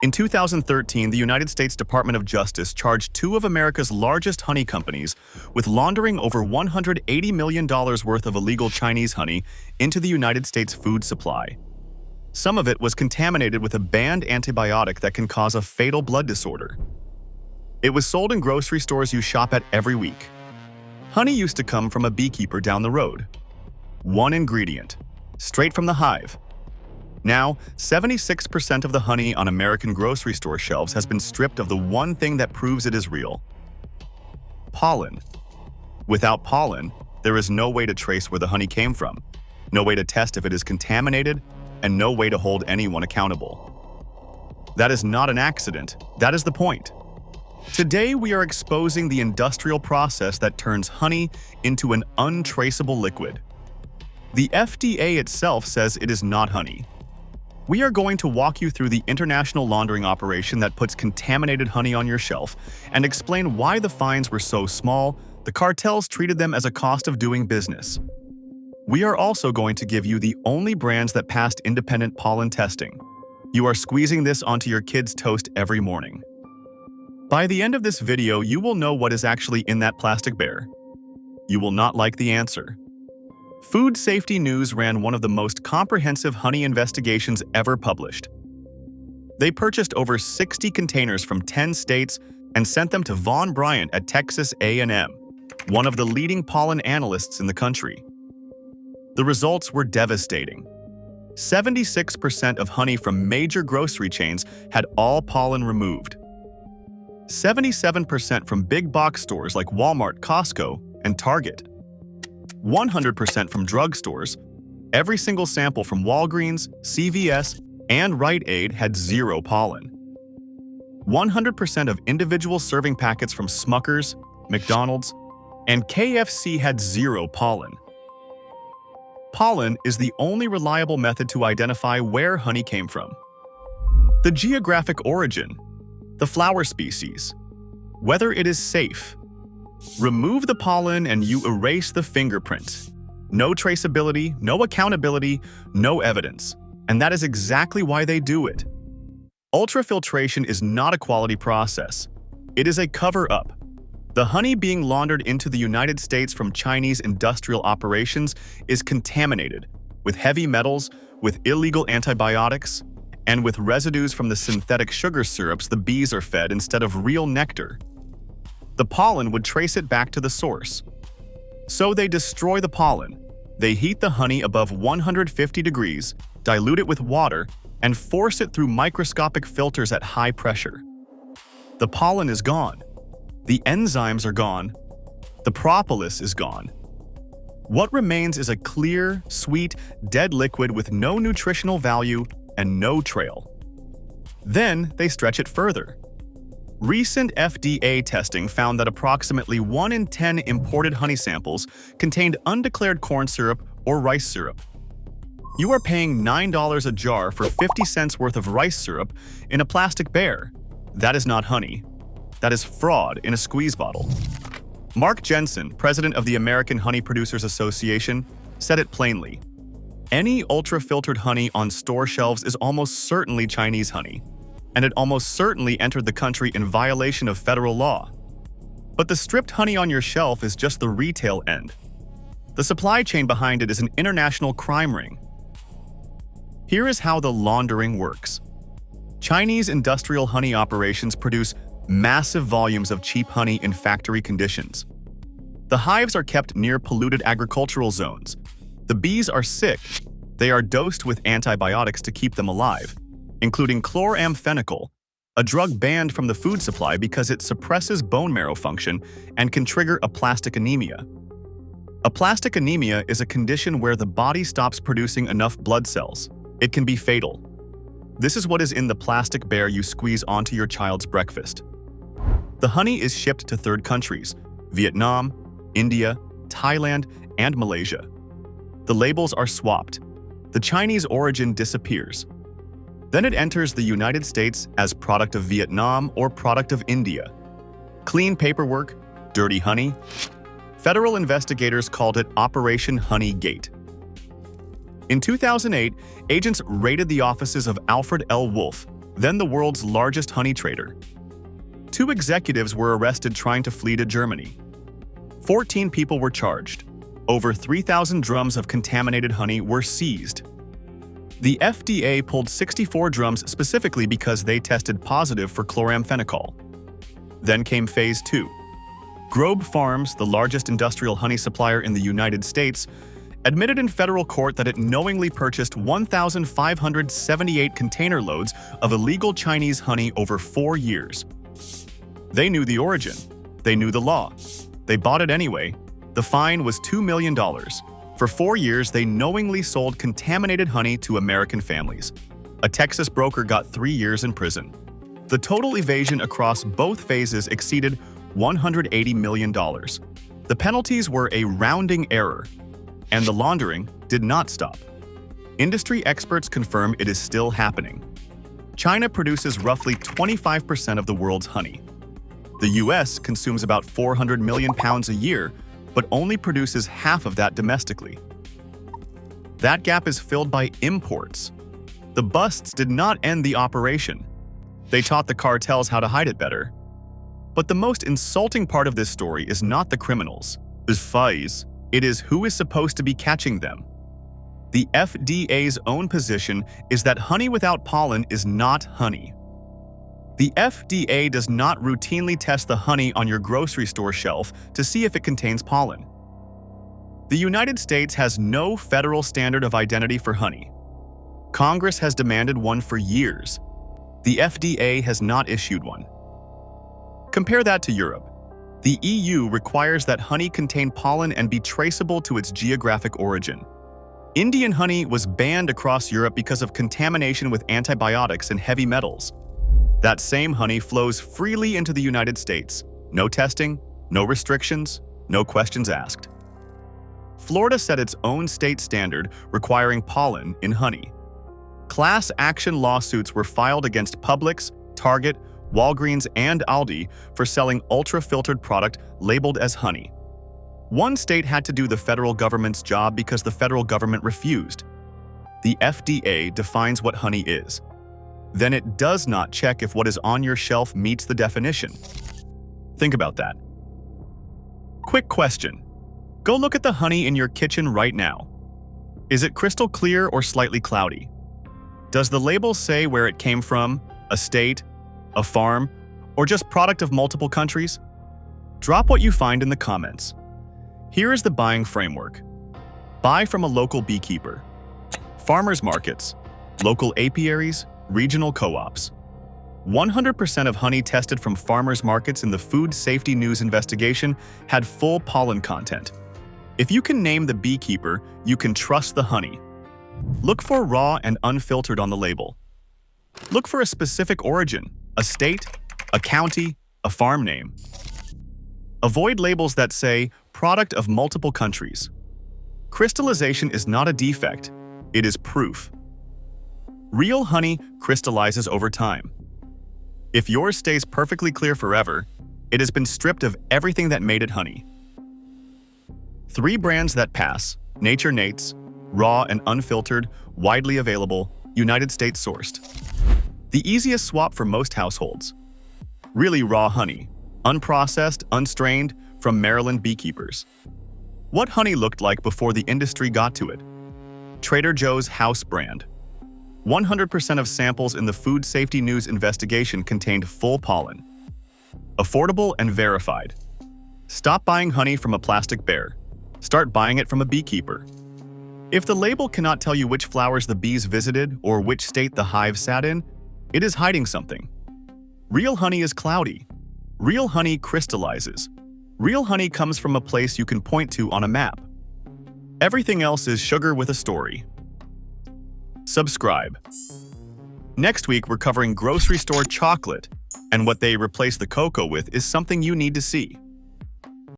In 2013, the United States Department of Justice charged two of America's largest honey companies with laundering over $180 million worth of illegal Chinese honey into the United States food supply. Some of it was contaminated with a banned antibiotic that can cause a fatal blood disorder. It was sold in grocery stores you shop at every week. Honey used to come from a beekeeper down the road. One ingredient, straight from the hive. Now, 76% of the honey on American grocery store shelves has been stripped of the one thing that proves it is real: pollen. Without pollen, there is no way to trace where the honey came from, no way to test if it is contaminated, and no way to hold anyone accountable. That is not an accident, that is the point. Today, we are exposing the industrial process that turns honey into an untraceable liquid. The FDA itself says it is not honey. We are going to walk you through the international laundering operation that puts contaminated honey on your shelf and explain why the fines were so small, the cartels treated them as a cost of doing business. We are also going to give you the only brands that passed independent pollen testing. You are squeezing this onto your kids' toast every morning. By the end of this video, you will know what is actually in that plastic bear. You will not like the answer. Food Safety News ran one of the most comprehensive honey investigations ever published. They purchased over 60 containers from 10 states and sent them to Von Bryant at Texas A&M, one of the leading pollen analysts in the country. The results were devastating. 76% of honey from major grocery chains had all pollen removed. 77% from big box stores like Walmart, Costco, and Target. 100% from drugstores. Every single sample from Walgreens, CVS, and Rite Aid had zero pollen. 100% of individual serving packets from Smucker's, McDonald's, and KFC had zero pollen. Pollen is the only reliable method to identify where honey came from. The geographic origin, the flower species, whether it is safe. Remove the pollen and you erase the fingerprint. No traceability, no accountability, no evidence. And that is exactly why they do it. Ultra-filtration is not a quality process. It is a cover-up. The honey being laundered into the United States from Chinese industrial operations is contaminated with heavy metals, with illegal antibiotics, and with residues from the synthetic sugar syrups the bees are fed instead of real nectar. The pollen would trace it back to the source. So they destroy the pollen. They heat the honey above 150 degrees, dilute it with water, and force it through microscopic filters at high pressure. The pollen is gone. The enzymes are gone. The propolis is gone. What remains is a clear, sweet, dead liquid with no nutritional value and no trail. Then they stretch it further. Recent FDA testing found that approximately 1 in 10 imported honey samples contained undeclared corn syrup or rice syrup. You are paying $9 a jar for 50 cents worth of rice syrup in a plastic bear. That is not honey. That is fraud in a squeeze bottle. Mark Jensen, president of the American Honey Producers Association, said it plainly. Any ultra-filtered honey on store shelves is almost certainly Chinese honey, and it almost certainly entered the country in violation of federal law. But the stripped honey on your shelf is just the retail end. The supply chain behind it is an international crime ring. Here is how the laundering works. Chinese industrial honey operations produce massive volumes of cheap honey in factory conditions. The hives are kept near polluted agricultural zones. The bees are sick. They are dosed with antibiotics to keep them alive, including chloramphenicol, a drug banned from the food supply because it suppresses bone marrow function and can trigger aplastic anemia. Aplastic anemia is a condition where the body stops producing enough blood cells. It can be fatal. This is what is in the plastic bear you squeeze onto your child's breakfast. The honey is shipped to third countries: Vietnam, India, Thailand, and Malaysia. The labels are swapped. The Chinese origin disappears. Then it enters the United States as product of Vietnam or product of India. Clean paperwork, dirty honey. Federal investigators called it Operation Honeygate. In 2008, agents raided the offices of Alfred L. Wolf, then the world's largest honey trader. 2 executives were arrested trying to flee to Germany. 14 people were charged. Over 3,000 drums of contaminated honey were seized. The FDA pulled 64 drums specifically because they tested positive for chloramphenicol. Then came Phase 2. Grobe Farms, the largest industrial honey supplier in the United States, admitted in federal court that it knowingly purchased 1,578 container loads of illegal Chinese honey over 4 years. They knew the origin. They knew the law. They bought it anyway. The fine was $2 million. For 4 years, they knowingly sold contaminated honey to American families. A Texas broker got 3 years in prison. The total evasion across both phases exceeded $180 million. The penalties were a rounding error, and the laundering did not stop. Industry experts confirm it is still happening. China produces roughly 25% of the world's honey. The US consumes about 400 million pounds a year, but only produces half of that domestically. That gap is filled by imports. The busts did not end the operation. They taught the cartels how to hide it better. But the most insulting part of this story is not the criminals, the spies. It is who is supposed to be catching them. The FDA's own position is that honey without pollen is not honey. The FDA does not routinely test the honey on your grocery store shelf to see if it contains pollen. The United States has no federal standard of identity for honey. Congress has demanded one for years. The FDA has not issued one. Compare that to Europe. The EU requires that honey contain pollen and be traceable to its geographic origin. Indian honey was banned across Europe because of contamination with antibiotics and heavy metals. That same honey flows freely into the United States. No testing, no restrictions, no questions asked. Florida set its own state standard requiring pollen in honey. Class action lawsuits were filed against Publix, Target, Walgreens, and Aldi for selling ultra-filtered product labeled as honey. One state had to do the federal government's job because the federal government refused. The FDA defines what honey is. Then it does not check if what is on your shelf meets the definition. Think about that. Quick question. Go look at the honey in your kitchen right now. Is it crystal clear or slightly cloudy? Does the label say where it came from, a state, a farm, or just product of multiple countries? Drop what you find in the comments. Here is the buying framework. Buy from a local beekeeper. Farmers markets, local apiaries, regional co-ops. 100% of honey tested from farmers markets in the Food Safety News investigation had full pollen content. If you can name the beekeeper, you can trust the honey. Look for raw and unfiltered on the label. Look for a specific origin, a state, a county, a farm name. Avoid labels that say product of multiple countries. Crystallization is not a defect, it is proof. Real honey crystallizes over time. If yours stays perfectly clear forever, it has been stripped of everything that made it honey. 3 brands that pass: Nature Nate's, raw and unfiltered, widely available, United States sourced. The easiest swap for most households. Really raw honey, unprocessed, unstrained, from Maryland beekeepers. What honey looked like before the industry got to it. Trader Joe's house brand. 100% of samples in the Food Safety News investigation contained full pollen. Affordable and verified. Stop buying honey from a plastic bear. Start buying it from a beekeeper. If the label cannot tell you which flowers the bees visited or which state the hive sat in, it is hiding something. Real honey is cloudy. Real honey crystallizes. Real honey comes from a place you can point to on a map. Everything else is sugar with a story. Subscribe. Next week, we're covering grocery store chocolate, and what they replace the cocoa with is something you need to see.